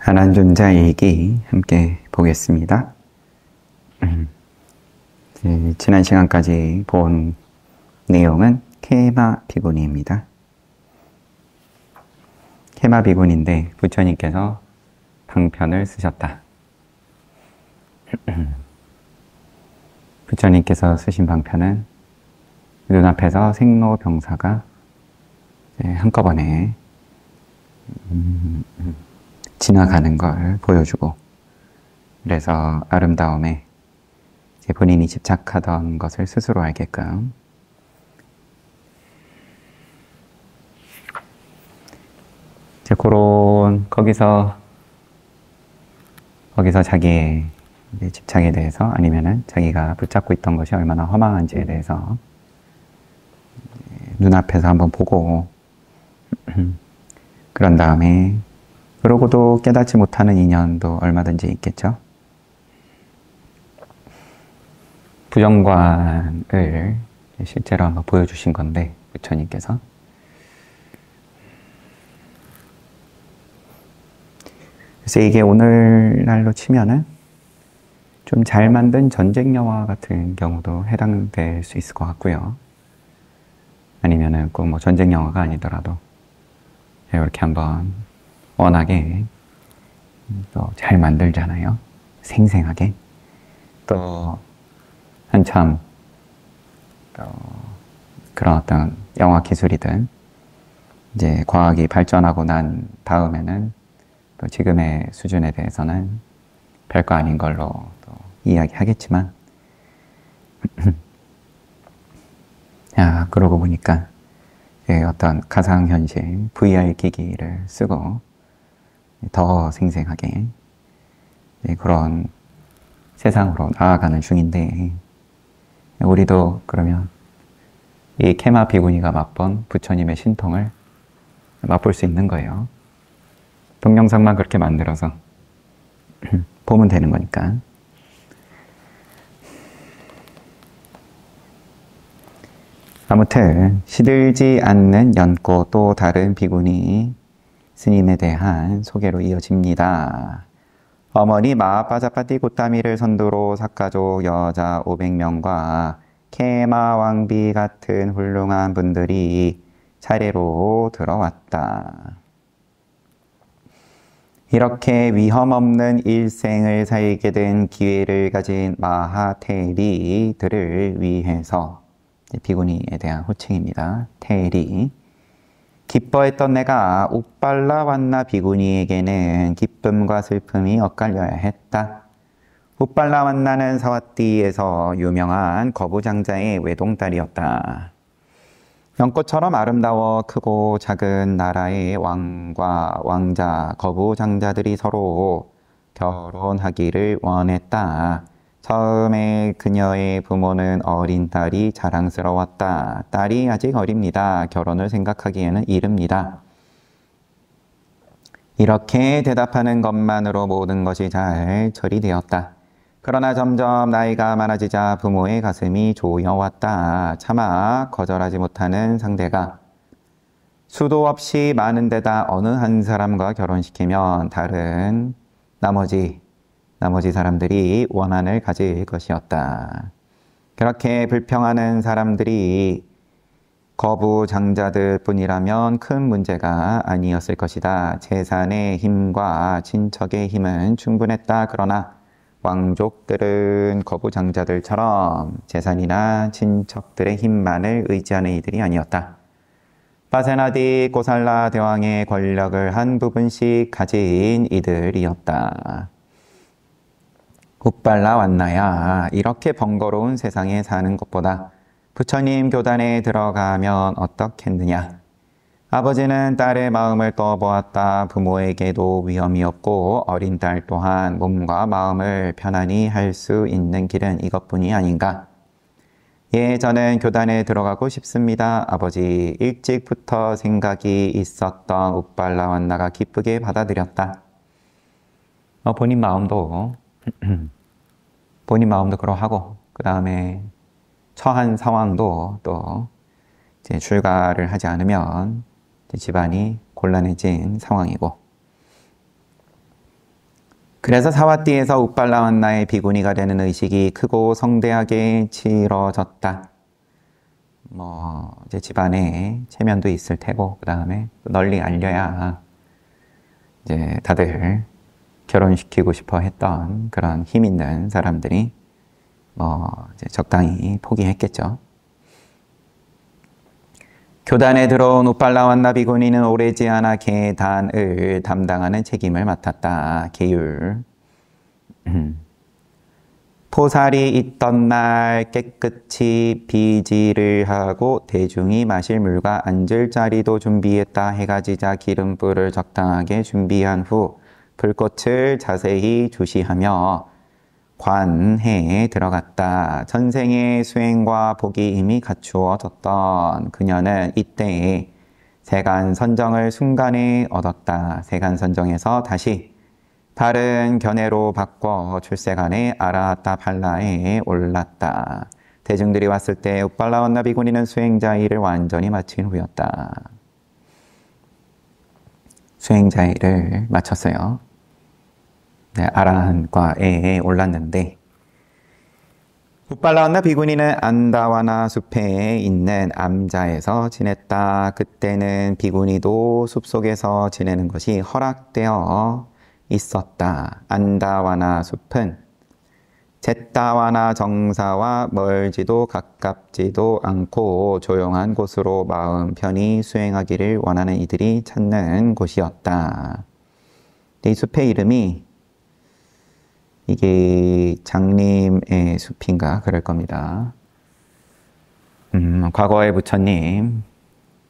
한한존자 일기 함께 보겠습니다. 지난 시간까지 본 내용은 케마 비구니입니다. 케마 비구니인데 부처님께서 방편을 쓰셨다. 부처님께서 쓰신 방편은 눈앞에서 생로병사가 한꺼번에 지나가는 걸 보여주고, 그래서 아름다움에 본인이 집착하던 것을 스스로 알게끔 그런 거기서 자기의 집착에 대해서, 아니면은 자기가 붙잡고 있던 것이 얼마나 허망한지에 대해서 눈앞에서 한번 보고, 그런 다음에 그러고도 깨닫지 못하는 인연도 얼마든지 있겠죠. 부정관을 실제로 한번 보여주신 건데, 부처님께서. 그래서 이게 오늘날로 치면은 좀 잘 만든 전쟁 영화 같은 경우도 해당될 수 있을 것 같고요. 아니면은 꼭 뭐 전쟁 영화가 아니더라도 이렇게 한번 워낙에 또 잘 만들잖아요. 생생하게. 또 한참 그런 어떤 영화 기술이든 이제 과학이 발전하고 난 다음에는 또 지금의 수준에 대해서는 별거 아닌 걸로 또 이야기하겠지만, 그러고 보니까 어떤 가상현실 VR 기기를 쓰고 더 생생하게 그런 세상으로 나아가는 중인데, 우리도 그러면 이 케마 비구니가 맛본 부처님의 신통을 맛볼 수 있는 거예요. 동영상만 그렇게 만들어서 보면 되는 거니까. 아무튼 시들지 않는 연꽃 또 다른 비구니 스님에 대한 소개로 이어집니다. 어머니 마하파자파티 고타미를 선두로 사가족 여자 500명과 케마 왕비 같은 훌륭한 분들이 차례로 들어왔다. 이렇게 위험 없는 일생을 살게 된 기회를 가진 마하테리들을 위해서, 비구니에 대한 호칭입니다. 테리. 기뻐했던 내가 우빨라완나 비구니에게는 기쁨과 슬픔이 엇갈려야 했다. 우빨라완나는 사와띠에서 유명한 거부장자의 외동딸이었다. 연꽃처럼 아름다워 크고 작은 나라의 왕과 왕자, 거부장자들이 서로 결혼하기를 원했다. 처음에 그녀의 부모는 어린 딸이 자랑스러웠다. 딸이 아직 어립니다. 결혼을 생각하기에는 이릅니다. 이렇게 대답하는 것만으로 모든 것이 잘 처리되었다. 그러나 점점 나이가 많아지자 부모의 가슴이 조여왔다. 차마 거절하지 못하는 상대가 수도 없이 많은 데다 어느 한 사람과 결혼시키면 다른 나머지 사람들이 원한을 가질 것이었다. 그렇게 불평하는 사람들이 거부장자들 뿐이라면 큰 문제가 아니었을 것이다. 재산의 힘과 친척의 힘은 충분했다. 그러나 왕족들은 거부장자들처럼 재산이나 친척들의 힘만을 의지하는 이들이 아니었다. 파세나디 고살라 대왕의 권력을 한 부분씩 가진 이들이었다. 우빨라 왔나야. 이렇게 번거로운 세상에 사는 것보다 부처님 교단에 들어가면 어떻겠느냐. 아버지는 딸의 마음을 떠보았다. 부모에게도 위험이 없고 어린 딸 또한 몸과 마음을 편안히 할 수 있는 길은 이것뿐이 아닌가. 예, 저는 교단에 들어가고 싶습니다. 아버지. 일찍부터 생각이 있었던 우빨라 완나가 기쁘게 받아들였다. 본인 마음도 그러하고, 그 다음에 처한 상황도 또 이제 출가를 하지 않으면 집안이 곤란해진 상황이고, 그래서 사와띠에서 우빨라완나의 비구니가 되는 의식이 크고 성대하게 치러졌다. 이제 집안에 체면도 있을 테고, 그 다음에 널리 알려야 이제 다들 결혼시키고 싶어 했던 그런 힘 있는 사람들이 이제 적당히 포기했겠죠. 교단에 들어온 우빨라완나 비구니는 오래지 않아 계단을 담당하는 책임을 맡았다. 계율. 포살이 있던 날 깨끗이 비지를 하고 대중이 마실 물과 앉을 자리도 준비했다. 해가 지자 기름불을 적당하게 준비한 후 불꽃을 자세히 주시하며 관해에 들어갔다. 전생의 수행과 복이 이미 갖추어졌던 그녀는 이때에 세간선정을 순간에 얻었다. 세간선정에서 다시 다른 견해로 바꿔 출세간에 아라하타 팔라에 올랐다. 대중들이 왔을 때 우빨라완나 비구니는 수행자 일을 완전히 마친 후였다. 수행자 일을 마쳤어요. 네, 아라한과에 올랐는데 우빨라완나 비구니는 안다와나 숲에 있는 암자에서 지냈다. 그때는 비구니도 숲속에서 지내는 것이 허락되어 있었다. 안다와나 숲은 잿다와나 정사와 멀지도 가깝지도 않고 조용한 곳으로 마음 편히 수행하기를 원하는 이들이 찾는 곳이었다. 이 숲의 이름이 이게 장님의 숲인가 그럴 겁니다. 과거의 부처님,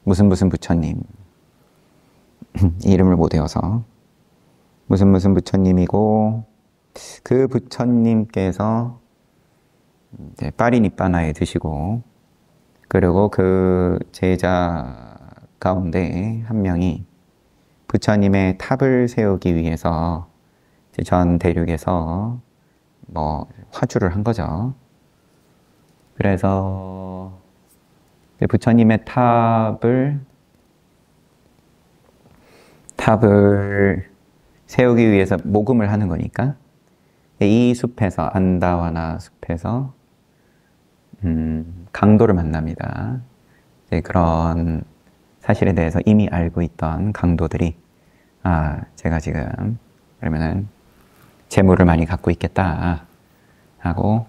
무슨 부처님 이름을 못 외워서 무슨 부처님이고 그 부처님께서 이제 파리니빠나에 드시고 그리고 그 제자 가운데 한 명이 부처님의 탑을 세우기 위해서 전 대륙에서 화주를 한 거죠. 그래서 부처님의 탑을 세우기 위해서 모금을 하는 거니까 이 숲에서 안다와나 숲에서 강도를 만납니다. 그런 사실에 대해서 이미 알고 있던 강도들이 제가 지금 그러면은 재물을 많이 갖고 있겠다 하고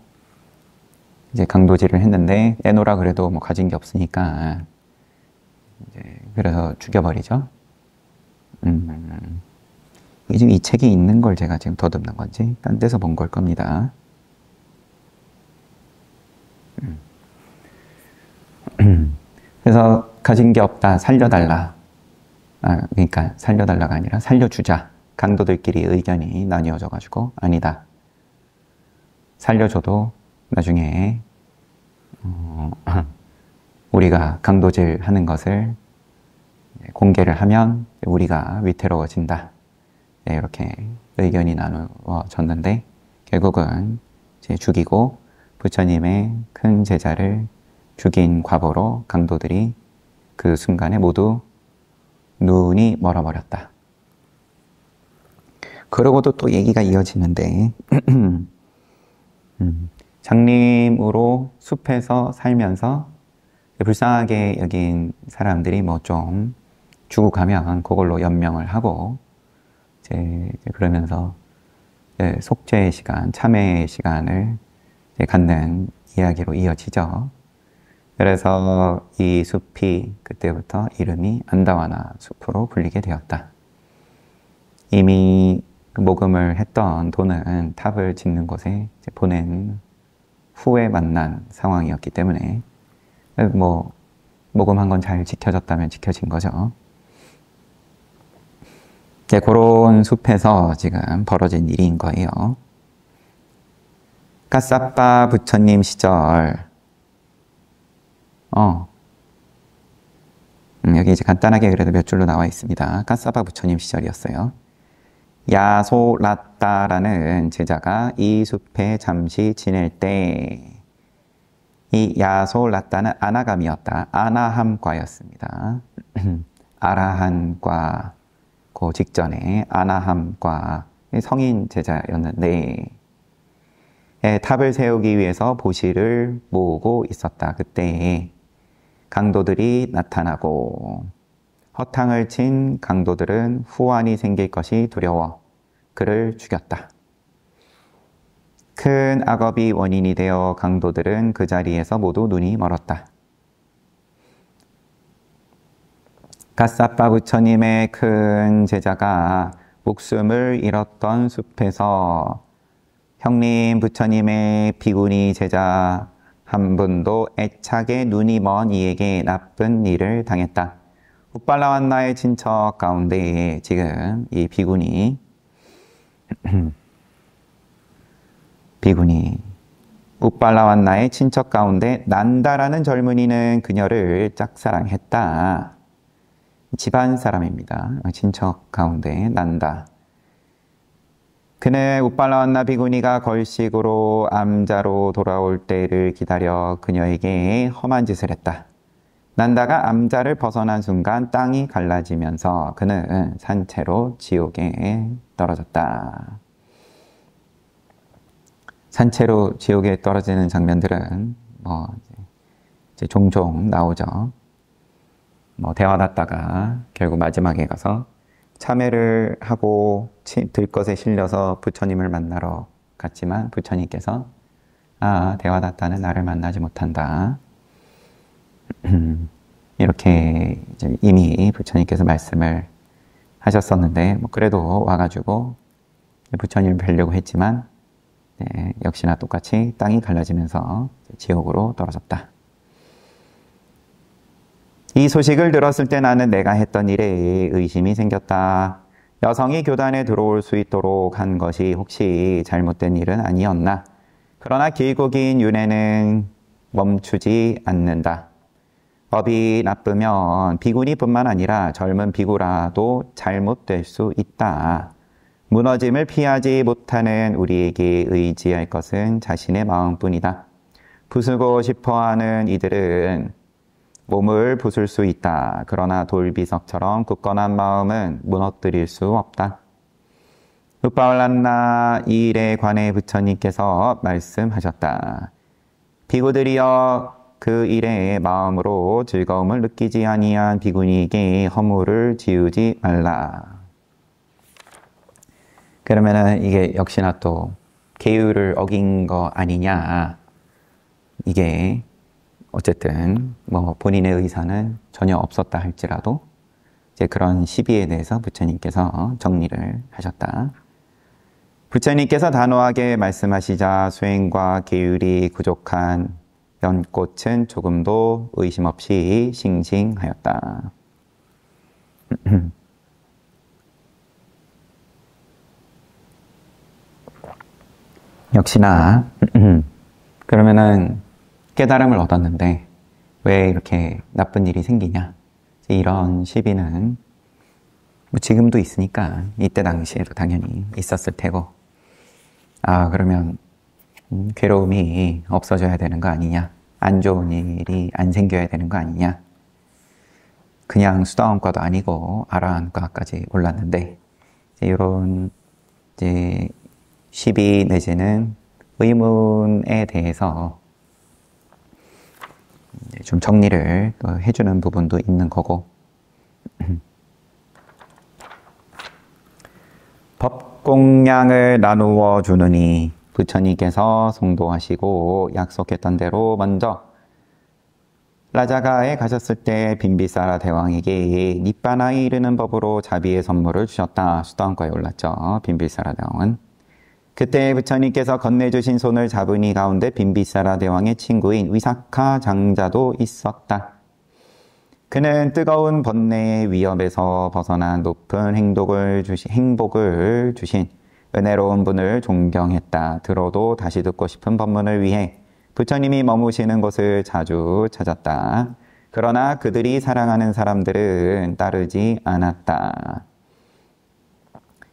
이제 강도질을 했는데 내놓으라 그래도 가진 게 없으니까 이제 그래서 죽여버리죠. 지금 이 책이 있는 걸 제가 지금 더듬는 건지 딴 데서 본 걸 겁니다. 그래서 가진 게 없다 살려달라. 그러니까 살려달라가 아니라 살려주자. 강도들끼리 의견이 나뉘어져 가지고 아니다. 살려줘도 나중에 우리가 강도질 하는 것을 공개를 하면 우리가 위태로워진다. 이렇게 의견이 나누어졌는데 결국은 이제 죽이고 부처님의 큰 제자를 죽인 과보로 강도들이 그 순간에 모두 눈이 멀어버렸다. 그러고도 또 얘기가 이어지는데 장님으로 숲에서 살면서 불쌍하게 여긴 사람들이 좀 죽고 가면 그걸로 연명을 하고 이제 그러면서 속죄의 시간, 참회의 시간을 갖는 이야기로 이어지죠. 그래서 이 숲이 그때부터 이름이 안다와나 숲으로 불리게 되었다. 이미 모금을 했던 돈은 탑을 짓는 곳에 보낸 후에 만난 상황이었기 때문에 모금한 건 잘 지켜졌다면 지켜진 거죠. 그런 숲에서 지금 벌어진 일인 거예요. 까사빠 부처님 시절 여기 이제 간단하게 그래도 몇 줄로 나와 있습니다. 까사빠 부처님 시절이었어요. 야소라따라는 제자가 이 숲에 잠시 지낼 때 이 야소라따는 아나감이었다. 아나함과였습니다. 아라한과 그 직전에 아나함과 성인 제자였는데 탑을 세우기 위해서 보시를 모으고 있었다. 그때 강도들이 나타나고 허탕을 친 강도들은 후환이 생길 것이 두려워 그를 죽였다. 큰 악업이 원인이 되어 강도들은 그 자리에서 모두 눈이 멀었다. 가사파 부처님의 큰 제자가 목숨을 잃었던 숲에서 형님 부처님의 비구니 제자 한 분도 애착에 눈이 먼 이에게 나쁜 일을 당했다. 우빨라완나의 친척 가운데 지금 이 비구니 우빨라완나의 친척 가운데 난다라는 젊은이는 그녀를 짝사랑했다. 집안 사람입니다. 친척 가운데 난다. 그는 우빨라완나 비구니가 걸식으로 암자로 돌아올 때를 기다려 그녀에게 험한 짓을 했다. 난다가 암자를 벗어난 순간 땅이 갈라지면서 그는 산채로 지옥에 떨어졌다. 산채로 지옥에 떨어지는 장면들은 이제 종종 나오죠. 대화났다가 결국 마지막에 가서 참회를 하고 들것에 실려서 부처님을 만나러 갔지만 부처님께서 대화났다는 나를 만나지 못한다. 이렇게 이미 부처님께서 말씀을 하셨었는데 그래도 와가지고 부처님을 뵈려고 했지만 역시나 똑같이 땅이 갈라지면서 지옥으로 떨어졌다. 이 소식을 들었을 때 나는 내가 했던 일에 의심이 생겼다. 여성이 교단에 들어올 수 있도록 한 것이 혹시 잘못된 일은 아니었나? 그러나 길고 긴 윤회는 멈추지 않는다. 법이 나쁘면 비구니뿐만 아니라 젊은 비구라도 잘못될 수 있다. 무너짐을 피하지 못하는 우리에게 의지할 것은 자신의 마음뿐이다. 부수고 싶어하는 이들은 몸을 부술 수 있다. 그러나 돌비석처럼 굳건한 마음은 무너뜨릴 수 없다. 우빨란나 이 일에 관해 부처님께서 말씀하셨다. 비구들이여 그 일에 마음으로 즐거움을 느끼지 아니한 비구니에게 허물을 지우지 말라. 그러면은 이게 역시나 또 계율을 어긴 거 아니냐. 이게 어쨌든 본인의 의사는 전혀 없었다 할지라도 이제 그런 시비에 대해서 부처님께서 정리를 하셨다. 부처님께서 단호하게 말씀하시자 수행과 계율이 부족한 연꽃은 조금도 의심 없이 싱싱하였다. 역시나 그러면은 깨달음을 얻었는데 왜 이렇게 나쁜 일이 생기냐? 이런 시비는 지금도 있으니까 이때 당시에도 당연히 있었을 테고 그러면 괴로움이 없어져야 되는 거 아니냐? 안 좋은 일이 안 생겨야 되는 거 아니냐? 그냥 수다원과도 아니고 아라한과까지 올랐는데 이런 이제 시비 내지는 의문에 대해서 좀 정리를 또 해주는 부분도 있는 거고 법공양을 나누어 주느니 부처님께서 성도하시고 약속했던 대로 먼저 라자가에 가셨을 때 빈비사라 대왕에게 니빠나에 이르는 법으로 자비의 선물을 주셨다. 수다원과에 올랐죠. 빈비사라 대왕은. 그때 부처님께서 건네주신 손을 잡으니 가운데 빈비사라 대왕의 친구인 위사카 장자도 있었다. 그는 뜨거운 번뇌의 위협에서 벗어난 높은 행복을 주신 은혜로운 분을 존경했다. 들어도 다시 듣고 싶은 법문을 위해 부처님이 머무시는 곳을 자주 찾았다. 그러나 그들이 사랑하는 사람들은 따르지 않았다.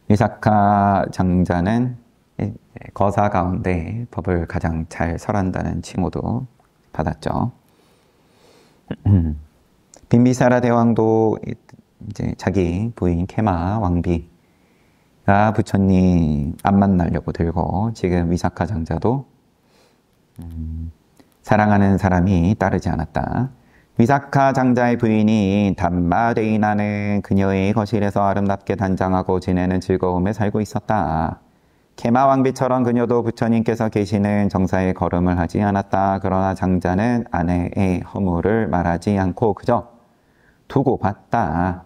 위사카 장자는 거사 가운데 법을 가장 잘 설한다는 칭호도 받았죠. 빈비사라 대왕도 이제 자기 부인 케마 왕비 부처님 안 만나려고 들고 지금 위사카 장자도 사랑하는 사람이 따르지 않았다. 위사카 장자의 부인이 담마데이나는 그녀의 거실에서 아름답게 단장하고 지내는 즐거움에 살고 있었다. 케마 왕비처럼 그녀도 부처님께서 계시는 정사에 걸음을 하지 않았다. 그러나 장자는 아내의 허물을 말하지 않고 그저 두고 봤다.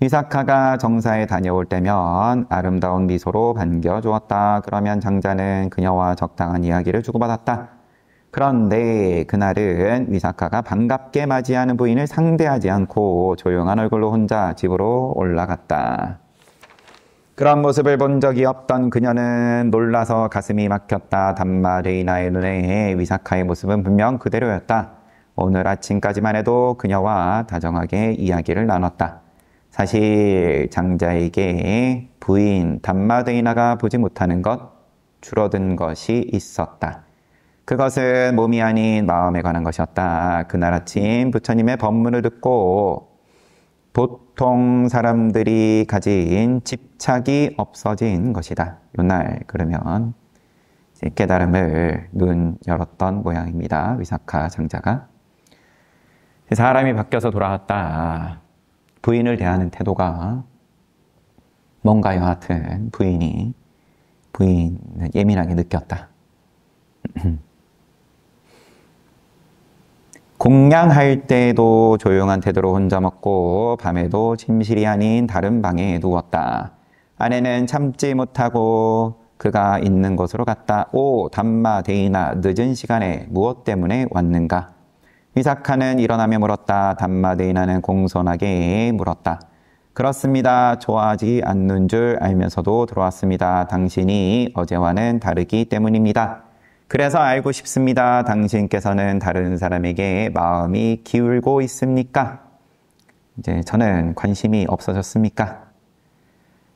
위사카가 정사에 다녀올 때면 아름다운 미소로 반겨주었다. 그러면 장자는 그녀와 적당한 이야기를 주고받았다. 그런데 그날은 위사카가 반갑게 맞이하는 부인을 상대하지 않고 조용한 얼굴로 혼자 집으로 올라갔다. 그런 모습을 본 적이 없던 그녀는 놀라서 가슴이 막혔다. 담마데이나의 눈에 위사카의 모습은 분명 그대로였다. 오늘 아침까지만 해도 그녀와 다정하게 이야기를 나눴다. 사실 장자에게 부인 담마데이나가 보지 못하는 것, 줄어든 것이 있었다. 그것은 몸이 아닌 마음에 관한 것이었다. 그날 아침 부처님의 법문을 듣고 보통 사람들이 가진 집착이 없어진 것이다. 이날 그러면 이제 깨달음을 눈 열었던 모양입니다. 위사카 장자가. 사람이 바뀌어서 돌아왔다. 부인을 대하는 태도가 뭔가 여하튼 부인을 예민하게 느꼈다. 공양할 때도 조용한 태도로 혼자 먹고 밤에도 침실이 아닌 다른 방에 누웠다. 아내는 참지 못하고 그가 있는 곳으로 갔다. 오 담마데이나 늦은 시간에 무엇 때문에 왔는가? 위사카는 일어나며 물었다. 담마데이나는 공손하게 물었다. 그렇습니다. 좋아하지 않는 줄 알면서도 들어왔습니다. 당신이 어제와는 다르기 때문입니다. 그래서 알고 싶습니다. 당신께서는 다른 사람에게 마음이 기울고 있습니까? 이제 저는 관심이 없어졌습니까?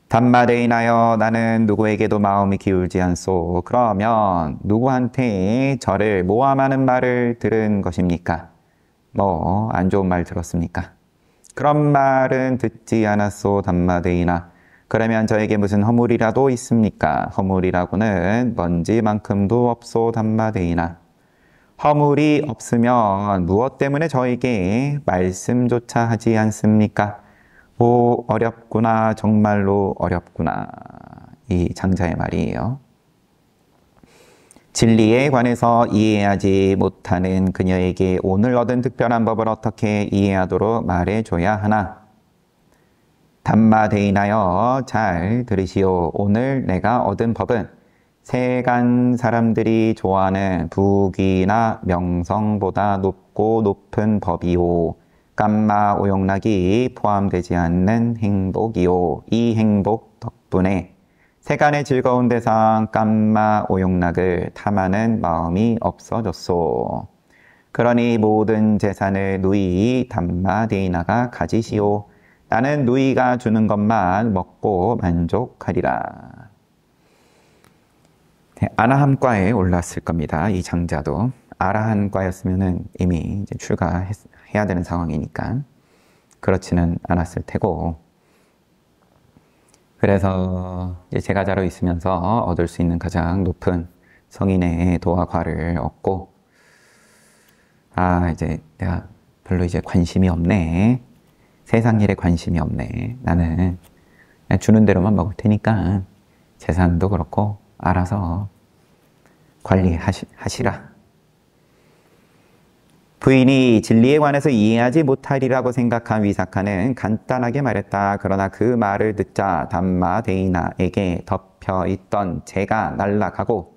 담마데이나여 나는 누구에게도 마음이 기울지 않소. 그러면 누구한테 저를 모함하는 말을 들은 것입니까? 뭐 안 좋은 말 들었습니까? 그런 말은 듣지 않았소 담마데이나. 그러면 저에게 무슨 허물이라도 있습니까? 허물이라고는 먼지만큼도 없소 담마데이나. 허물이 없으면 무엇 때문에 저에게 말씀조차 하지 않습니까? 오 어렵구나. 정말로 어렵구나. 이 장자의 말이에요. 진리에 관해서 이해하지 못하는 그녀에게 오늘 얻은 특별한 법을 어떻게 이해하도록 말해줘야 하나? 담마데이나여 잘 들으시오. 오늘 내가 얻은 법은 세간 사람들이 좋아하는 부귀나 명성보다 높고 높은 법이오. 깜마 오용락이 포함되지 않는 행복이오. 이 행복 덕분에 세간의 즐거운 대상 깜마 오용락을 탐하는 마음이 없어졌소. 그러니 모든 재산을 누이 담마데이나가 가지시오. 나는 누이가 주는 것만 먹고 만족하리라. 아라함과에 올랐을 겁니다. 이 장자도. 아라한과였으면 이미 이제 출가해야 되는 상황이니까. 그렇지는 않았을 테고. 그래서 이제 제가자로 있으면서 얻을 수 있는 가장 높은 성인의 도화과를 얻고, 이제 내가 별로 이제 관심이 없네. 세상 일에 관심이 없네. 나는 그냥 주는 대로만 먹을 테니까 재산도 그렇고 알아서 관리하시라. 부인이 진리에 관해서 이해하지 못하리라고 생각한 위사카는 간단하게 말했다. 그러나 그 말을 듣자 담마데이나에게 덮여있던 재가 날아가고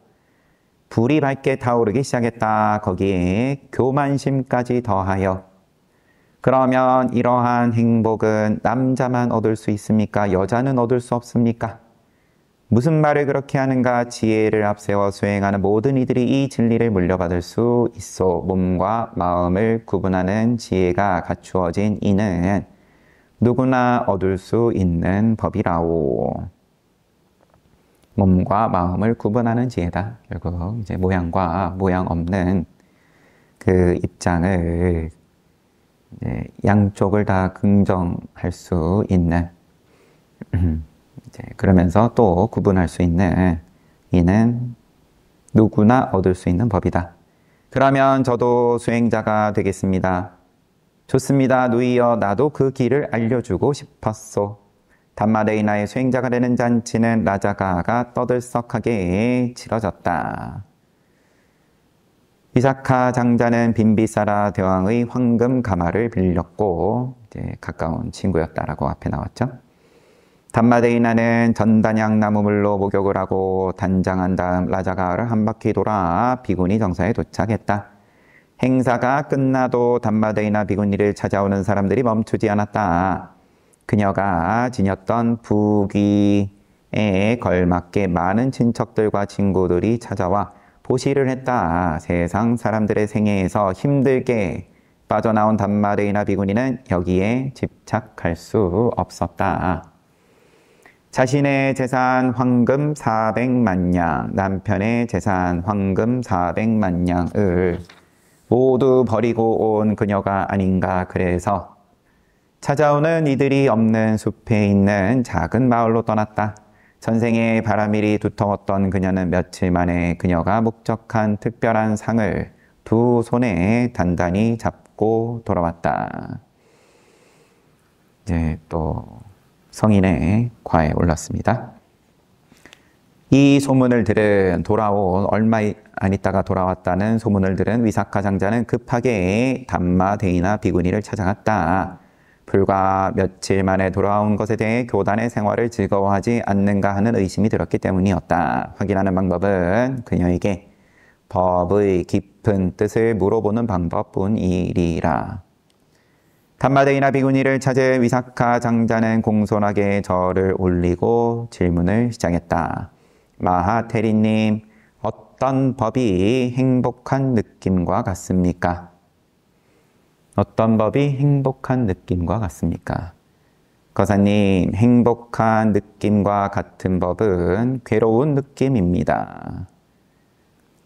불이 밝게 타오르기 시작했다. 거기에 교만심까지 더하여 그러면 이러한 행복은 남자만 얻을 수 있습니까? 여자는 얻을 수 없습니까? 무슨 말을 그렇게 하는가? 지혜를 앞세워 수행하는 모든 이들이 이 진리를 물려받을 수 있어. 몸과 마음을 구분하는 지혜가 갖추어진 이는 누구나 얻을 수 있는 법이라오. 몸과 마음을 구분하는 지혜다. 결국 이제 모양과 모양 없는 그 입장을 양쪽을 다 긍정할 수 있는 그러면서 또 구분할 수 있는 이는 누구나 얻을 수 있는 법이다. 그러면 저도 수행자가 되겠습니다. 좋습니다. 누이여, 나도 그 길을 알려주고 싶었소. 담마데이나의 수행자가 되는 잔치는 라자가가 떠들썩하게 치러졌다. 비사카 장자는 빈비사라 대왕의 황금 가마를 빌렸고 가까운 친구였다라고 앞에 나왔죠. 담마데이나는 전단양 나무물로 목욕을 하고 단장한 다음 라자가를 한 바퀴 돌아 비구니 정사에 도착했다. 행사가 끝나도 담마데이나 비구니를 찾아오는 사람들이 멈추지 않았다. 그녀가 지녔던 부귀에 걸맞게 많은 친척들과 친구들이 찾아와 보시를 했다. 세상 사람들의 생애에서 힘들게 빠져나온 담마데이나 비구니는 여기에 집착할 수 없었다. 자신의 재산 황금 400만 양, 남편의 재산 황금 400만 양을 모두 버리고 온 그녀가 아닌가. 그래서 찾아오는 이들이 없는 숲에 있는 작은 마을로 떠났다. 전생에 바람일이 두터웠던 그녀는 며칠 만에 그녀가 목적한 특별한 상을 두 손에 단단히 잡고 돌아왔다. 이제 또 성인의 과에 올랐습니다. 이 소문을 들은 얼마 안 있다가 돌아왔다는 소문을 들은 위사카 장자는 급하게 담마데이나 비구니를 찾아갔다. 불과 며칠 만에 돌아온 것에 대해 교단의 생활을 즐거워하지 않는가 하는 의심이 들었기 때문이었다. 확인하는 방법은 그녀에게 법의 깊은 뜻을 물어보는 방법뿐이리라. 담마데이나 비구니를 찾은 위사카 장자는 공손하게 절을 올리고 질문을 시작했다. 마하테리님, 어떤 법이 행복한 느낌과 같습니까? 어떤 법이 행복한 느낌과 같습니까? 거사님, 행복한 느낌과 같은 법은 괴로운 느낌입니다.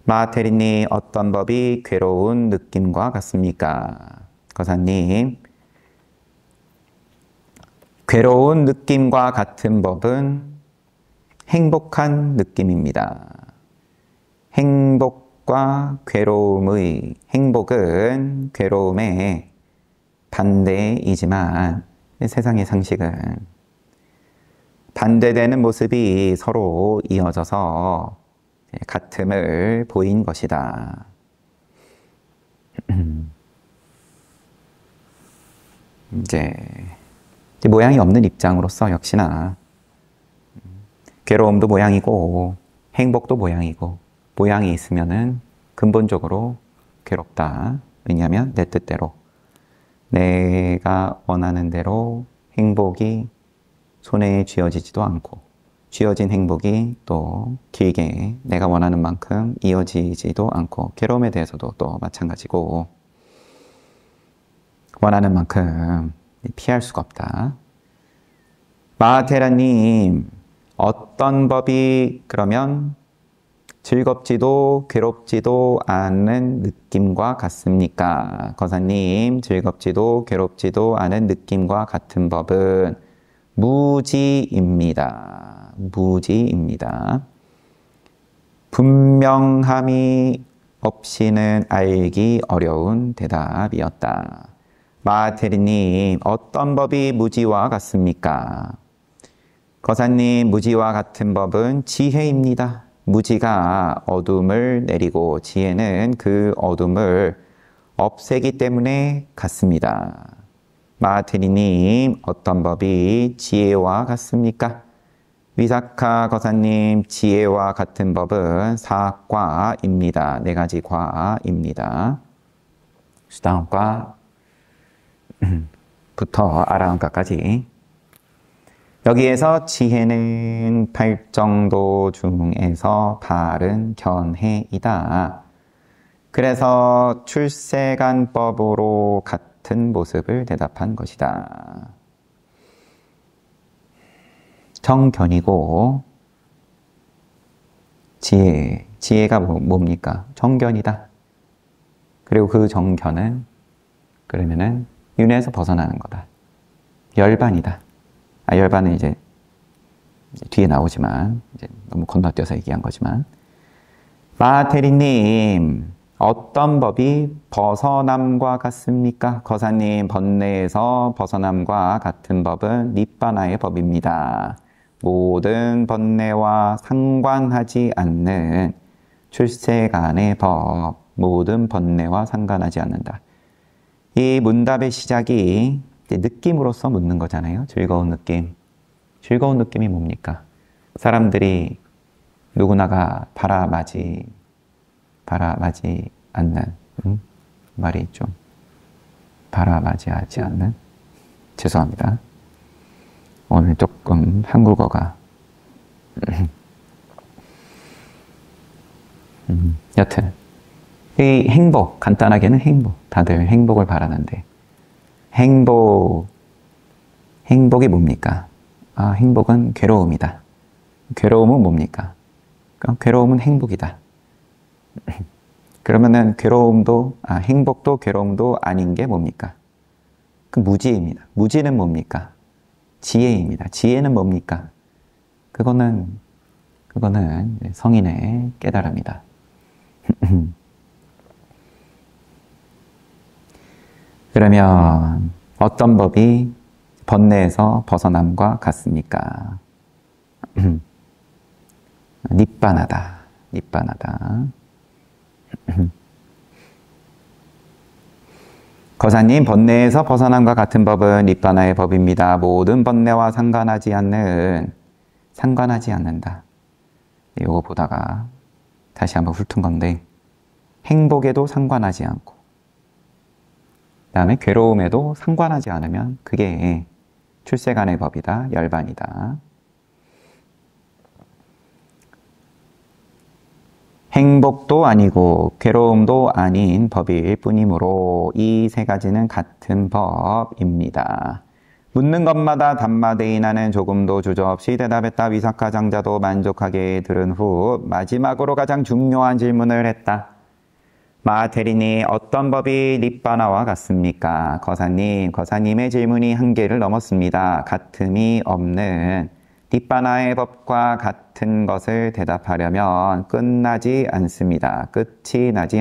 마하테리님, 어떤 법이 괴로운 느낌과 같습니까? 거사님, 괴로운 느낌과 같은 법은 행복한 느낌입니다. 행복과 괴로움의 행복은 괴로움의 반대이지만 세상의 상식은 반대되는 모습이 서로 이어져서 같음을 보인 것이다. 이제 모양이 없는 입장으로서 역시나 괴로움도 모양이고 행복도 모양이고, 모양이 있으면은 근본적으로 괴롭다. 왜냐하면 내 뜻대로, 내가 원하는 대로 행복이 손에 쥐어지지도 않고, 쥐어진 행복이 또 길게 내가 원하는 만큼 이어지지도 않고, 괴로움에 대해서도 또 마찬가지고, 원하는 만큼 피할 수가 없다. 마하테라님, 어떤 법이 그러면 즐겁지도 괴롭지도 않은 느낌과 같습니까? 거사님, 즐겁지도 괴롭지도 않은 느낌과 같은 법은 무지입니다. 무지입니다. 분명함이 없이는 알기 어려운 대답이었다. 마하테리님, 어떤 법이 무지와 같습니까? 거사님, 무지와 같은 법은 지혜입니다. 무지가 어둠을 내리고 지혜는 그 어둠을 없애기 때문에 같습니다. 마하테리님, 어떤 법이 지혜와 같습니까? 위사카 거사님, 지혜와 같은 법은 사과입니다. 4가지 과입니다. 수다원과 부터 아라한과까지. 여기에서 지혜는 8정도 중에서 바른 견해이다. 그래서 출세간법으로 같은 모습을 대답한 것이다. 정견이고 지혜가 뭡니까? 정견이다. 그리고 그 정견은 그러면은 윤회에서 벗어나는 거다. 열반이다. 열반은 이제 뒤에 나오지만 이제 너무 건너뛰어서 얘기한 거지만 마테리님 어떤 법이 벗어남과 같습니까? 거사님 번뇌에서 벗어남과 같은 법은 니빠나의 법입니다. 모든 번뇌와 상관하지 않는 출세간의 법, 모든 번뇌와 상관하지 않는다. 이 문답의 시작이 느낌으로서 묻는 거잖아요. 즐거운 느낌. 즐거운 느낌이 뭡니까? 사람들이 누구나가 바라마지 않는 말이 좀 바라마지하지 않는 죄송합니다. 오늘 조금 한국어가 여튼 이 행복, 간단하게는 행복. 다들 행복을 바라는데 행복이 뭡니까? 아, 행복은 괴로움이다. 괴로움은 뭡니까? 괴로움은 행복이다. 그러면은 행복도 괴로움도 아닌 게 뭡니까? 그 무지입니다. 무지는 뭡니까? 지혜입니다. 지혜는 뭡니까? 그거는 성인의 깨달음이다. 그러면 어떤 법이 번뇌에서 벗어남과 같습니까? 니빠나다. 거사님, 번뇌에서 벗어남과 같은 법은 니빠나의 법입니다. 모든 번뇌와 상관하지 않는다. 이거 보다가 다시 한번 훑은 건데 행복에도 상관하지 않고 그 다음에 괴로움에도 상관하지 않으면 그게 출세간의 법이다. 열반이다. 행복도 아니고 괴로움도 아닌 법일 뿐이므로 이 세 가지는 같은 법입니다. 묻는 것마다 담마데이나는 조금도 주저없이 대답했다. 위사카 장자도 만족하게 들은 후 마지막으로 가장 중요한 질문을 했다. 마테리니 어떤 법이 니빠나와 같습니까? 거사님의 질문이 한계를 넘었습니다. 같음이 없는 니빠나의 법과 같은 것을 대답하려면 끝이 나지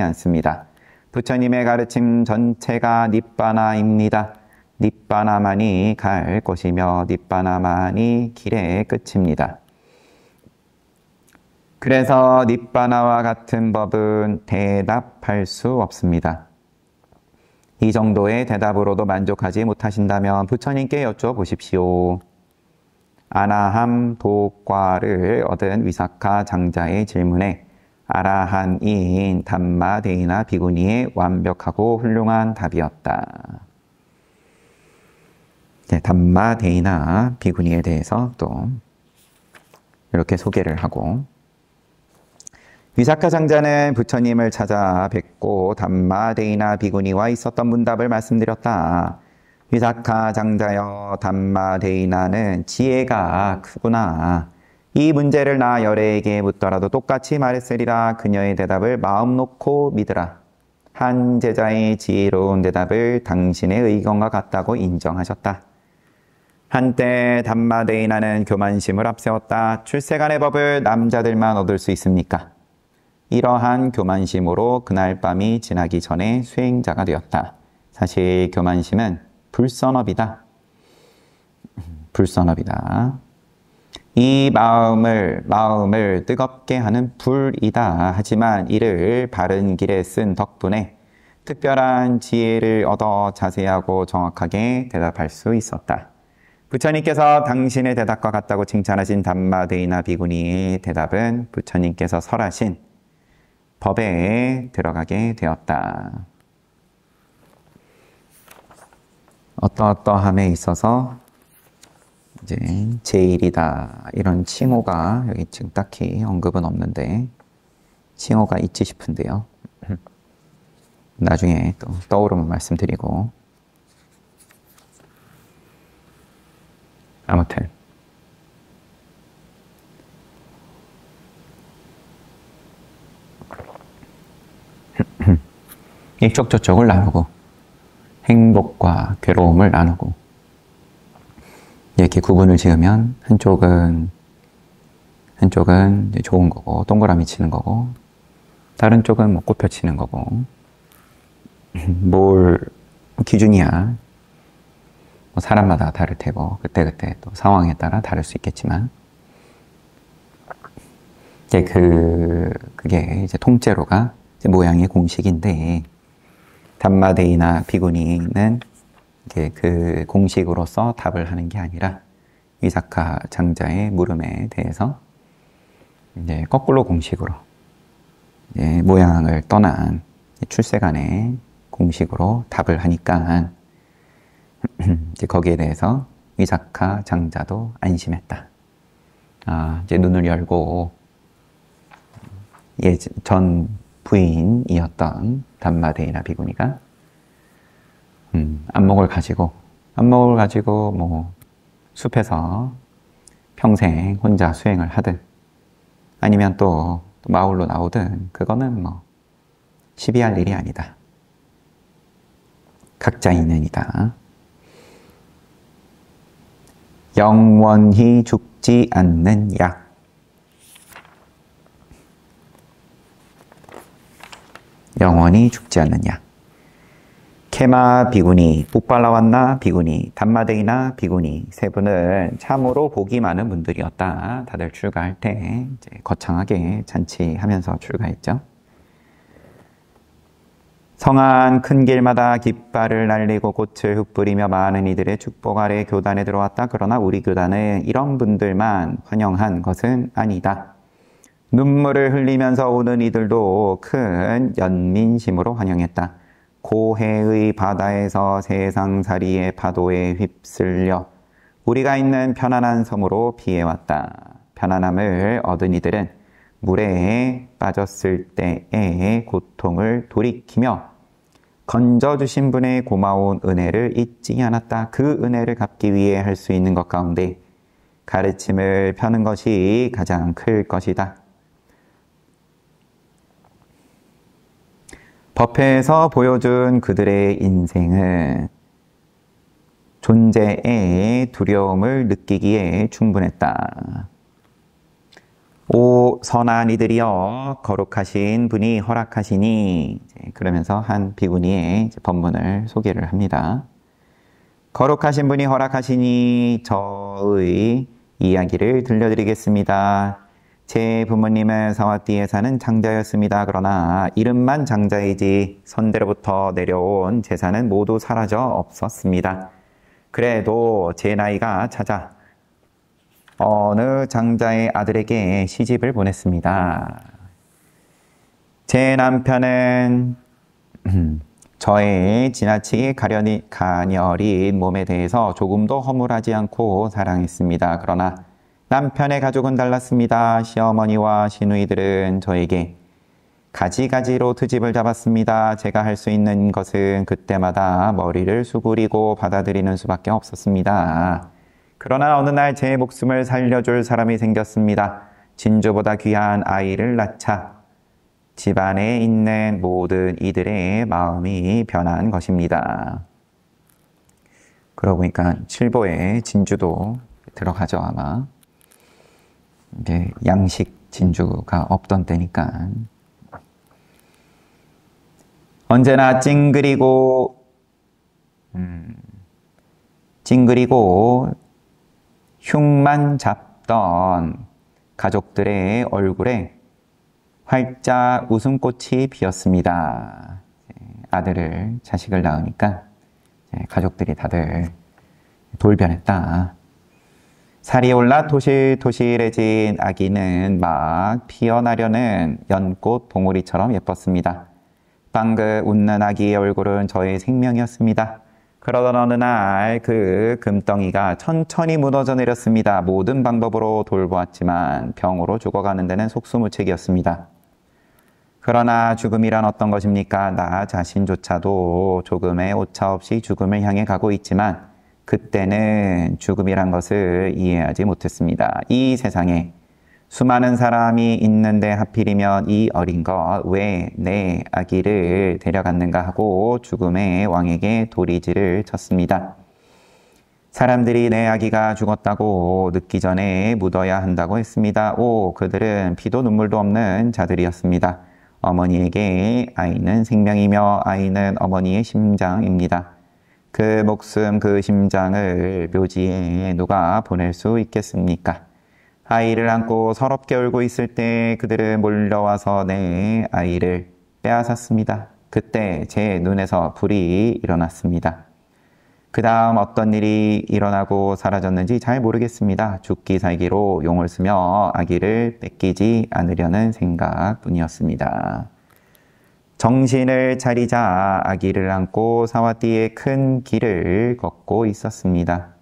않습니다. 부처님의 가르침 전체가 니빠나입니다. 니빠나만이 갈 곳이며 니빠나만이 길의 끝입니다. 그래서 니빠나와 같은 법은 대답할 수 없습니다. 이 정도의 대답으로도 만족하지 못하신다면 부처님께 여쭤보십시오. 아나함 도과를 얻은 위사카 장자의 질문에 아라한인 담마데이나 비구니의 완벽하고 훌륭한 답이었다. 네, 담마데이나 비구니에 대해서 또 이렇게 소개를 하고 위사카 장자는 부처님을 찾아뵙고 담마데이나 비구니와 있었던 문답을 말씀드렸다. 위사카 장자여, 담마데이나는 지혜가 크구나. 이 문제를 나 열애에게 묻더라도 똑같이 말했으리라. 그녀의 대답을 마음 놓고 믿으라. 한 제자의 지혜로운 대답을 당신의 의견과 같다고 인정하셨다. 한때 담마데이나는 교만심을 앞세웠다. 출세간의 법을 남자들만 얻을 수 있습니까? 이러한 교만심으로 그날 밤이 지나기 전에 수행자가 되었다. 사실 교만심은 불선업이다. 이 마음을 뜨겁게 하는 불이다. 하지만 이를 바른 길에 쓴 덕분에 특별한 지혜를 얻어 자세하고 정확하게 대답할 수 있었다. 부처님께서 당신의 대답과 같다고 칭찬하신 담마데이나 비구니의 대답은 부처님께서 설하신 법에 들어가게 되었다. 어떠함에 있어서 이제 제일이다 이런 칭호가 여기 지금 딱히 언급은 없는데 칭호가 있지 싶은데요. 나중에 또 떠오르면 말씀드리고 아무튼 이쪽 저쪽을 나누고 행복과 괴로움을 나누고 이렇게 구분을 지으면 한쪽은 한쪽은 이제 좋은 거고, 동그라미 치는 거고, 다른 쪽은 뭐 꽃표 치는 거고, 뭘 기준이야. 뭐 사람마다 다를 테고, 그때그때 또 상황에 따라 다를 수 있겠지만, 이제 그게 이제 통째로가 이제 모양의 공식인데, 담마데이나 비구니는 이제 그 공식으로서 답을 하는 게 아니라, 위사카 장자의 물음에 대해서 이제 거꾸로 공식으로 이제 모양을 떠난 출세간의 공식으로 답을 하니까 이제 거기에 대해서 위사카 장자도 안심했다. 이제 눈을 열고 전 부인이었던 담마데이나 비구니가 안목을 가지고 뭐 숲에서 평생 혼자 수행을 하든 아니면 또 마을로 나오든 그거는 뭐 시비할 일이 아니다. 각자 인연이다. 영원히 죽지 않는 약. 영원히 죽지 않는 약. 케마 비구니, 묵발라완나 비구니, 담마데이나 비구니 세 분은 참으로 복이 많은 분들이었다. 다들 출가할 때 이제 거창하게 잔치하면서 출가했죠. 성안 큰 길마다 깃발을 날리고 꽃을 흩뿌리며 많은 이들의 축복 아래 교단에 들어왔다. 그러나 우리 교단은 이런 분들만 환영한 것은 아니다. 눈물을 흘리면서 오는 이들도 큰 연민심으로 환영했다. 고해의 바다에서 세상살이의 파도에 휩쓸려 우리가 있는 편안한 섬으로 피해왔다. 편안함을 얻은 이들은 물에 빠졌을 때의 고통을 돌이키며 건져주신 분의 고마운 은혜를 잊지 않았다. 그 은혜를 갚기 위해 할 수 있는 것 가운데 가르침을 펴는 것이 가장 클 것이다. 법회에서 보여준 그들의 인생은 존재의 두려움을 느끼기에 충분했다. 오 선한 이들이여 거룩하신 분이 허락하시니 그러면서 한 비구니의 법문을 소개를 합니다. 거룩하신 분이 허락하시니 저의 이야기를 들려드리겠습니다. 제 부모님은 사와띠에 사는 장자였습니다. 그러나 이름만 장자이지 선대로부터 내려온 재산은 모두 사라져 없었습니다. 그래도 제 나이가 차자 어느 장자의 아들에게 시집을 보냈습니다. 제 남편은 저의 지나치게 가녀린 몸에 대해서 조금도 허물하지 않고 사랑했습니다. 그러나 남편의 가족은 달랐습니다. 시어머니와 시누이들은 저에게 가지가지로 트집을 잡았습니다. 제가 할 수 있는 것은 그때마다 머리를 수그리고 받아들이는 수밖에 없었습니다. 그러나 어느 날 제 목숨을 살려줄 사람이 생겼습니다. 진주보다 귀한 아이를 낳자 집안에 있는 모든 이들의 마음이 변한 것입니다. 그러고 보니까 칠보에 진주도 들어가죠, 아마. 이게 양식 진주가 없던 때니까. 언제나 찡그리고 흉만 잡던 가족들의 얼굴에 활짝 웃음꽃이 피었습니다. 자식을 낳으니까 가족들이 다들 돌변했다. 살이 올라 토실토실해진 아기는 막 피어나려는 연꽃 봉우리처럼 예뻤습니다. 방긋 웃는 아기의 얼굴은 저의 생명이었습니다. 그러던 어느 날 그 금덩이가 천천히 무너져 내렸습니다. 모든 방법으로 돌보았지만 병으로 죽어가는 데는 속수무책이었습니다. 그러나 죽음이란 어떤 것입니까? 나 자신조차도 조금의 오차 없이 죽음을 향해 가고 있지만 그때는 죽음이란 것을 이해하지 못했습니다. 이 세상에 수많은 사람이 있는데 하필이면 이 어린 것 왜 내 아기를 데려갔는가 하고 죽음의 왕에게 도리지를 쳤습니다. 사람들이 내 아기가 죽었다고 늦기 전에 묻어야 한다고 했습니다. 그들은 피도 눈물도 없는 자들이었습니다. 어머니에게 아이는 생명이며 아이는 어머니의 심장입니다. 그 목숨, 그 심장을 묘지에 누가 보낼 수 있겠습니까? 아이를 안고 서럽게 울고 있을 때 그들은 몰려와서 내 아이를 빼앗았습니다. 그때 제 눈에서 불이 일어났습니다. 그 다음 어떤 일이 일어나고 사라졌는지 잘 모르겠습니다. 죽기 살기로 용을 쓰며 아기를 뺏기지 않으려는 생각뿐이었습니다. 정신을 차리자 아기를 안고 사와띠의 큰 길을 걷고 있었습니다.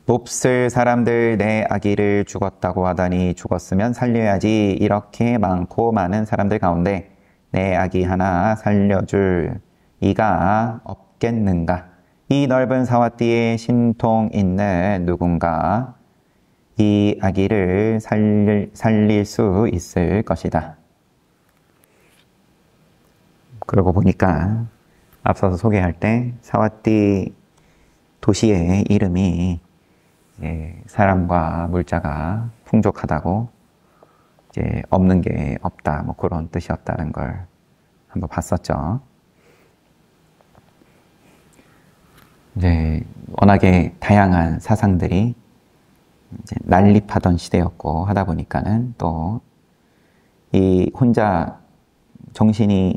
몹쓸 사람들, 내 아기를 죽었다고 하다니 죽었으면 살려야지. 이렇게 많고 많은 사람들 가운데 내 아기 하나 살려줄 이가 없겠는가? 이 넓은 사와띠에 신통 있는 누군가 이 아기를 살릴 수 있을 것이다. 그러고 보니까 앞서서 소개할 때 사와띠 도시의 이름이 사람과 물자가 풍족하다고 이제 없는 게 없다, 뭐 그런 뜻이었다는 걸 한번 봤었죠. 이제 워낙에 다양한 사상들이 이제 난립하던 시대였고 하다 보니까는 또 이 혼자 정신을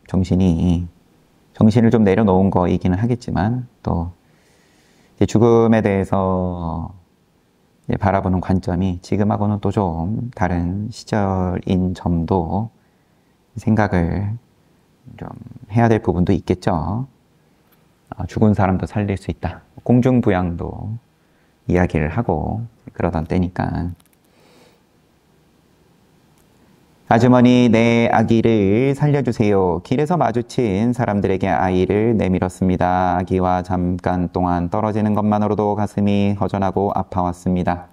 좀 내려놓은 거이기는 하겠지만 또 죽음에 대해서 바라보는 관점이 지금하고는 또 좀 다른 시절인 점도 생각을 좀 해야 될 부분도 있겠죠. 죽은 사람도 살릴 수 있다. 공중부양도 이야기를 하고 그러던 때니까. 아주머니, 내 아기를 살려주세요. 길에서 마주친 사람들에게 아이를 내밀었습니다. 아기와 잠깐 동안 떨어지는 것만으로도 가슴이 허전하고 아파왔습니다.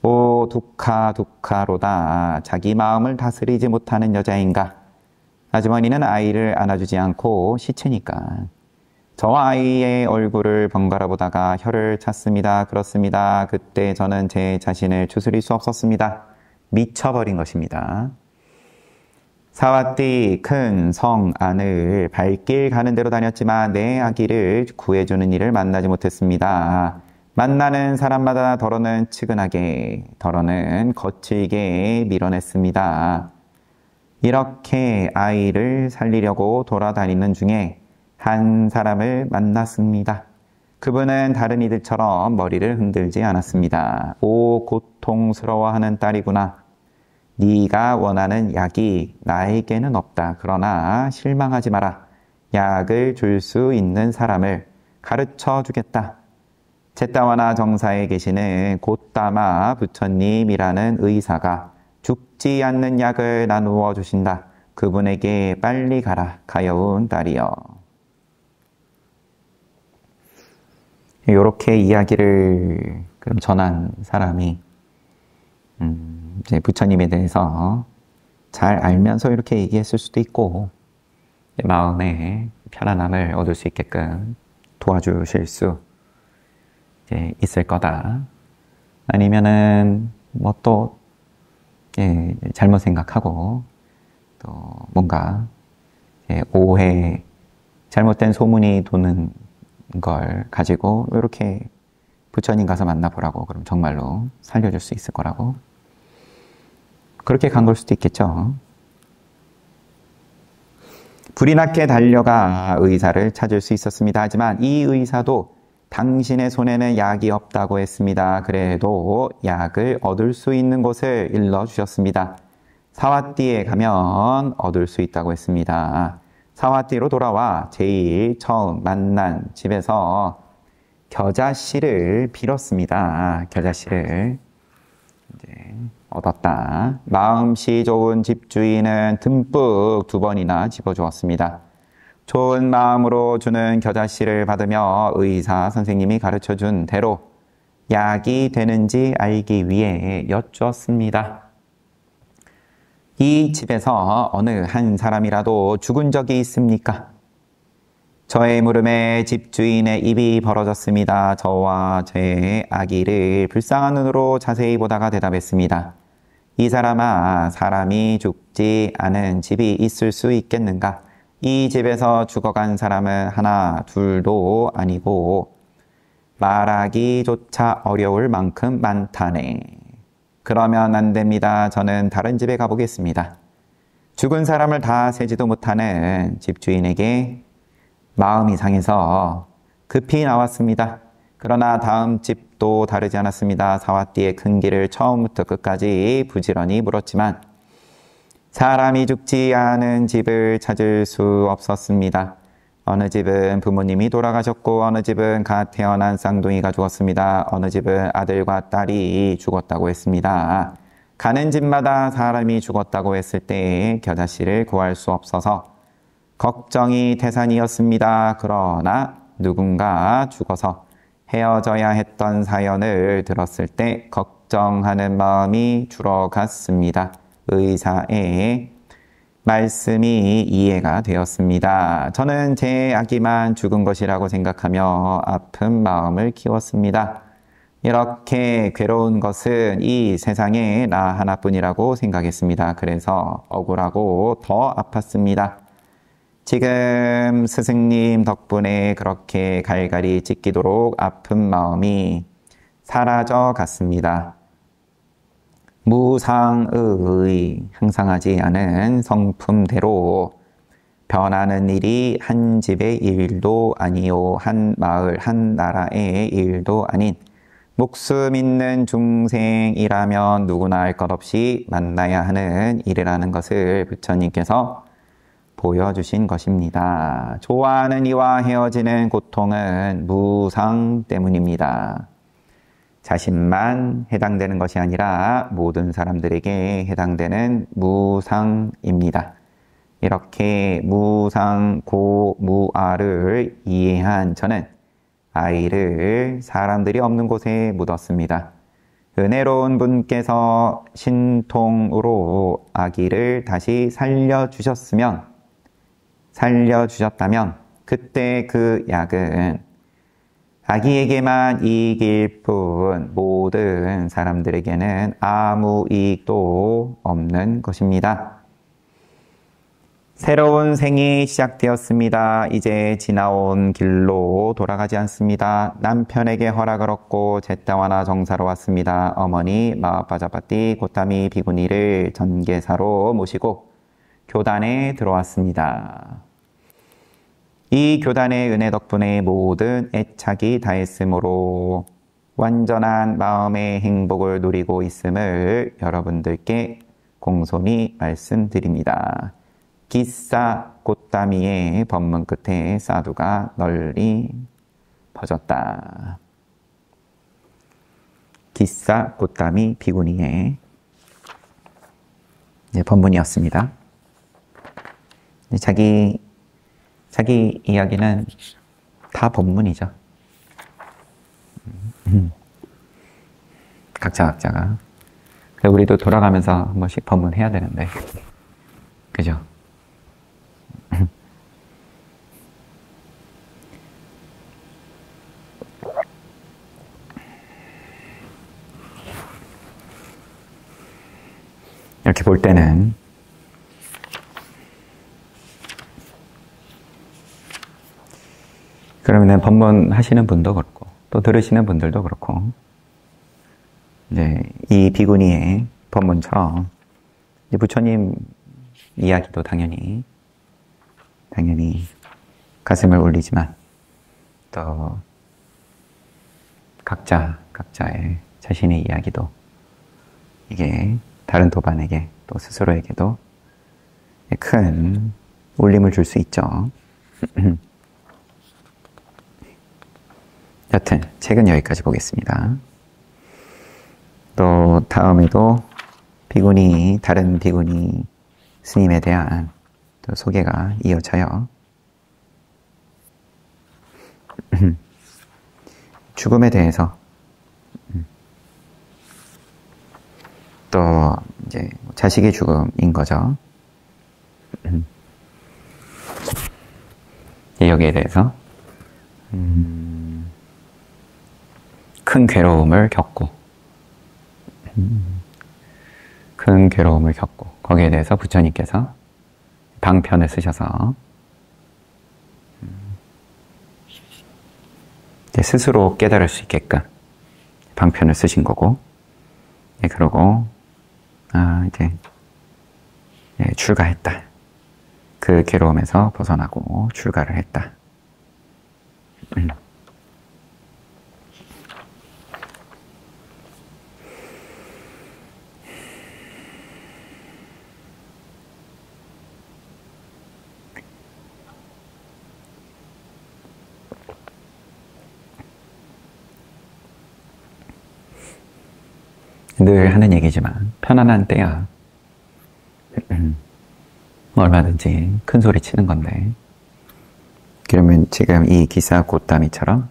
오, 두카로다. 자기 마음을 다스리지 못하는 여자인가. 아주머니는 아이를 안아주지 않고 시체니까 저 아이의 얼굴을 번갈아 보다가 혀를 찼습니다. 그렇습니다. 그때 저는 제 자신을 추스릴 수 없었습니다. 미쳐버린 것입니다. 사와띠 큰 성 안을 발길 가는 대로 다녔지만 내 아기를 구해주는 이를 만나지 못했습니다. 만나는 사람마다 더러는 측은하게, 더러는 거칠게 밀어냈습니다. 이렇게 아이를 살리려고 돌아다니는 중에 한 사람을 만났습니다. 그분은 다른 이들처럼 머리를 흔들지 않았습니다. 오, 고통스러워하는 딸이구나. 네가 원하는 약이 나에게는 없다. 그러나 실망하지 마라. 약을 줄 수 있는 사람을 가르쳐 주겠다. 제타와나 정사에 계시는 고따마 부처님이라는 의사가 죽지 않는 약을 나누어 주신다. 그분에게 빨리 가라. 가여운 딸이여. 이렇게 이야기를 그럼 전한 사람이 이제 부처님에 대해서 잘 알면서 이렇게 얘기했을 수도 있고 마음에 편안함을 얻을 수 있게끔 도와주실 수 있을 거다. 아니면은 뭐 또 잘못 생각하고 또 뭔가 오해, 잘못된 소문이 도는 걸 가지고 이렇게 부처님 가서 만나보라고 그럼 정말로 살려줄 수 있을 거라고 그렇게 간 걸 수도 있겠죠. 불이 나게 달려가 의사를 찾을 수 있었습니다. 하지만 이 의사도 당신의 손에는 약이 없다고 했습니다. 그래도 약을 얻을 수 있는 곳을 일러주셨습니다. 사와띠에 가면 얻을 수 있다고 했습니다. 사와띠로 돌아와 제일 처음 만난 집에서 겨자씨를 빌었습니다. 겨자씨를 이제 얻었다. 마음씨 좋은 집주인은 듬뿍 2번이나 집어주었습니다. 좋은 마음으로 주는 겨자씨를 받으며 의사 선생님이 가르쳐준 대로 약이 되는지 알기 위해 여쭈었습니다. 이 집에서 어느 한 사람이라도 죽은 적이 있습니까? 저의 물음에 집주인의 입이 벌어졌습니다. 저와 제 아기를 불쌍한 눈으로 자세히 보다가 대답했습니다. 이 사람아, 사람이 죽지 않은 집이 있을 수 있겠는가? 이 집에서 죽어간 사람은 하나, 둘도 아니고 말하기조차 어려울 만큼 많다네. 그러면 안 됩니다. 저는 다른 집에 가보겠습니다. 죽은 사람을 다 세지도 못하는 집주인에게 마음이 상해서 급히 나왔습니다. 그러나 다음 집도 다르지 않았습니다. 사와띠의 큰 길을 처음부터 끝까지 부지런히 물었지만 사람이 죽지 않은 집을 찾을 수 없었습니다. 어느 집은 부모님이 돌아가셨고 어느 집은 갓 태어난 쌍둥이가 죽었습니다. 어느 집은 아들과 딸이 죽었다고 했습니다. 가는 집마다 사람이 죽었다고 했을 때 겨자씨를 구할 수 없어서 걱정이 태산이었습니다. 그러나 누군가 죽어서 헤어져야 했던 사연을 들었을 때 걱정하는 마음이 줄어갔습니다. 의사의 말씀이 이해가 되었습니다. 저는 제 아기만 죽은 것이라고 생각하며 아픈 마음을 키웠습니다. 이렇게 괴로운 것은 이 세상에 나 하나뿐이라고 생각했습니다. 그래서 억울하고 더 아팠습니다. 지금 스승님 덕분에 그렇게 갈갈이 찢기도록 아픈 마음이 사라져 갔습니다. 무상의 향상하지 않은 성품대로 변하는 일이 한 집의 일도 아니요 한 마을 한 나라의 일도 아닌 목숨 있는 중생이라면 누구나 할 것 없이 만나야 하는 일이라는 것을 부처님께서 보여주신 것입니다. 좋아하는 이와 헤어지는 고통은 무상 때문입니다. 자신만 해당되는 것이 아니라 모든 사람들에게 해당되는 무상입니다. 이렇게 무상고무아를 이해한 저는 아이를 사람들이 없는 곳에 묻었습니다. 은혜로운 분께서 신통으로 아기를 다시 살려주셨다면 그때 그 약은 아기에게만 이익일 뿐 모든 사람들에게는 아무 이익도 없는 것입니다. 새로운 생이 시작되었습니다. 이제 지나온 길로 돌아가지 않습니다. 남편에게 허락을 얻고 제타와나 정사로 왔습니다. 어머니 마하파자파티 고타미 비구니를 전계사로 모시고 교단에 들어왔습니다. 이 교단의 은혜 덕분에 모든 애착이 다했으므로 완전한 마음의 행복을 누리고 있음을 여러분들께 공손히 말씀드립니다. 기사 꽃다미의 법문 끝에 사두가 널리 퍼졌다. 기사 꽃다미 비구니의 법문이었습니다. 자기 이야기는 다 법문이죠. 각자가. 우리도 돌아가면서 한 번씩 법문해야 되는데, 그죠? 이렇게 볼 때는 그러면 법문 하시는 분도 그렇고 또 들으시는 분들도 그렇고 이제 이 비구니의 법문처럼 이제 부처님 이야기도 당연히 가슴을 울리지만 또 각자의 자신의 이야기도 이게 다른 도반에게 또 스스로에게도 큰 울림을 줄 수 있죠. 여튼 책은 여기까지 보겠습니다. 또 다음에도 다른 비구니 스님에 대한 또 소개가 이어져요. 죽음에 대해서 또 이제 자식의 죽음인 거죠. 여기에 거기에 대해서 큰 괴로움을 겪고 큰 괴로움을 겪고 거기에 대해서 부처님께서 방편을 쓰셔서 스스로 깨달을 수 있게끔 방편을 쓰신 거고, 그러고 이제 출가했다. 그 괴로움에서 벗어나고 출가를 했다. 늘 하는 얘기지만 편안한 때야 얼마든지 큰 소리 치는 건데, 그러면 지금 이 기사 곧다미처럼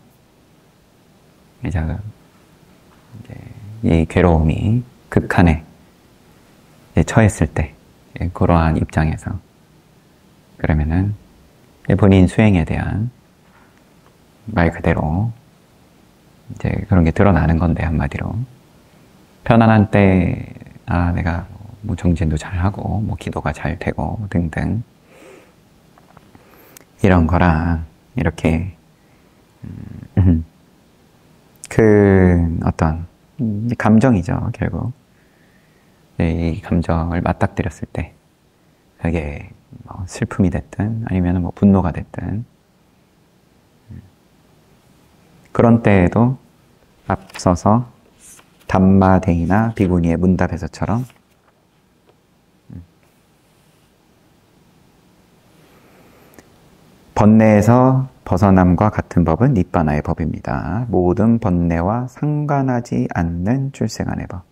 이제 이 괴로움이 극한에 처했을 때 그러한 입장에서 그러면은 본인 수행에 대한 말 그대로 이제 그런 게 드러나는 건데, 한마디로 편안한 때 내가 뭐 정진도 잘하고 뭐 기도가 잘 되고 등등 이런 거랑 이렇게 그 어떤 감정이죠, 결국. 이 감정을 맞닥뜨렸을 때 그게 뭐 슬픔이 됐든 아니면 뭐 분노가 됐든 그런 때에도 앞서서 담마데이나 비구니의 문답에서처럼 번뇌에서 벗어남과 같은 법은 니빠나의 법입니다. 모든 번뇌와 상관하지 않는 출생안의 법.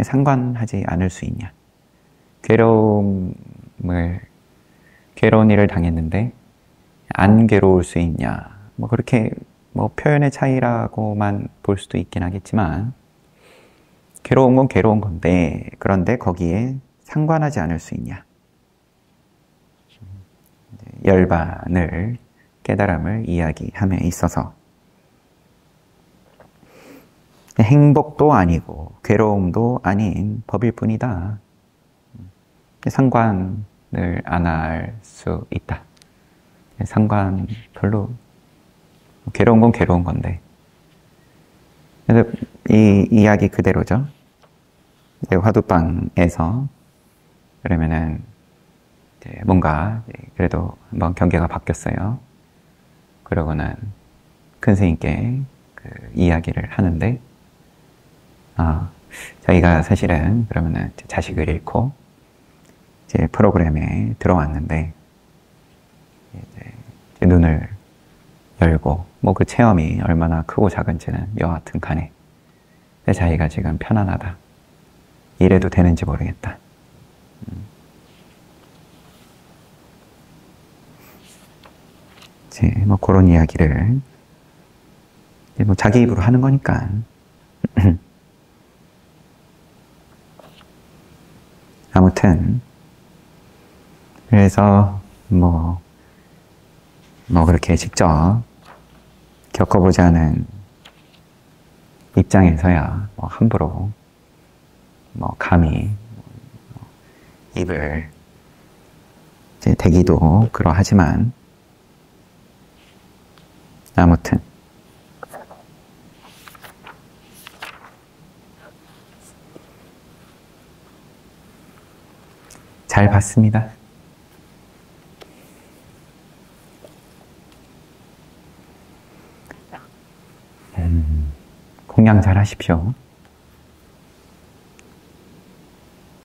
상관하지 않을 수 있냐? 괴로운 일을 당했는데 안 괴로울 수 있냐? 뭐 그렇게 뭐 표현의 차이라고만 볼 수도 있긴 하겠지만, 괴로운 건 괴로운 건데, 그런데 거기에 상관하지 않을 수 있냐? 열반을, 깨달음을 이야기함에 있어서 행복도 아니고 괴로움도 아닌 법일 뿐이다. 상관을 안 할 수 있다. 상관 별로, 괴로운 건 괴로운 건데. 그래서 이 이야기 그대로죠. 화두방에서 그러면은 뭔가 그래도 한번 경계가 바뀌었어요. 그러고는 큰 스님께 그 이야기를 하는데, 저희가 사실은 그러면은 자식을 잃고 이제 프로그램에 들어왔는데, 이제 눈을 열고 뭐 그 체험이 얼마나 크고 작은지는 여하튼 간에 자기가 지금 편안하다, 이래도 되는지 모르겠다. 이제 뭐 그런 이야기를 뭐 자기 입으로 하는 거니까. 아무튼 그래서 뭐 그렇게 직접 겪어보지 않은 입장에서야 뭐 함부로 감히 입을 이제 대기도 그러하지만, 아무튼 잘 봤습니다. 공양 잘 하십시오.